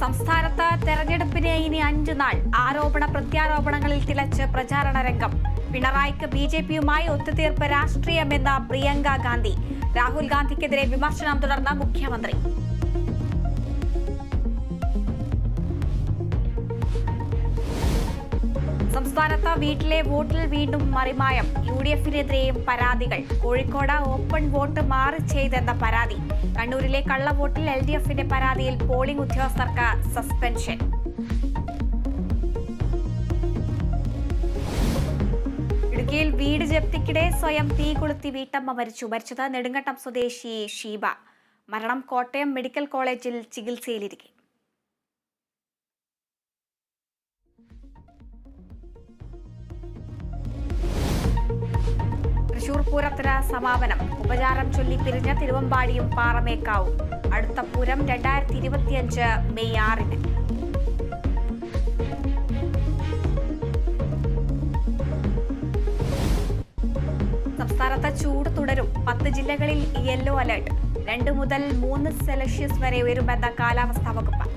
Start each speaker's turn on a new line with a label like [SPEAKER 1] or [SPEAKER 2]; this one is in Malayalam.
[SPEAKER 1] സംസ്ഥാനത്ത് തെരഞ്ഞെടുപ്പിന് ഇനി 5 നാൾ. ആരോപണ പ്രത്യാരോപണങ്ങളിൽ തിളച്ച് പ്രചാരണ രംഗം. പിണറായിക്ക് ബിജെപിയുമായി ഒത്തുതീർപ്പ് രാഷ്ട്രീയമെന്ന പ്രിയങ്ക ഗാന്ധി. രാഹുൽ ഗാന്ധിക്കെതിരെ വിമർശനം തുടർന്ന മുഖ്യമന്ത്രി. സംസ്ഥാനത്ത് വീട്ടിലെ വോട്ടിൽ വീണ്ടും മറിമായം. UDF-നെതിരെയും പരാതികൾ. കോഴിക്കോട് ഓപ്പൺ വോട്ട് മാറി ചെയ്തെന്ന പരാതി. കണ്ണൂരിലെ കള്ളവോട്ടിൽ LDF-ന്റെ പരാതിയിൽ പോളിംഗ് ഉദ്യോഗസ്ഥർക്ക് സസ്പെൻഷൻ. ഇടുക്കിയിൽ വീട് ജപ്തിക്കിടെ സ്വയം തീ കൊളുത്തി വീട്ടമ്മ മരിച്ചു. മരിച്ചത് നെടുങ്കണ്ടം സ്വദേശി ഷീബ. മരണം കോട്ടയം മെഡിക്കൽ കോളേജിൽ ചികിത്സയിലിരിക്കെ. തൃശൂർ പൂരത്തിന് സമാപനം. ഉപചാരം ചൊല്ലി പിരിഞ്ഞ തിരുവമ്പാടിയും പാറമേക്കാവും. അടുത്ത പൂരം 2025 മെയ് 6-ന്. സംസ്ഥാനത്ത് ചൂട് തുടരും. 10 ജില്ലകളിൽ യെല്ലോ അലർട്ട്. 2 മുതൽ 3 സെൽഷ്യസ് വരെ ഉയരുമെന്ന കാലാവസ്ഥാ വകുപ്പ്.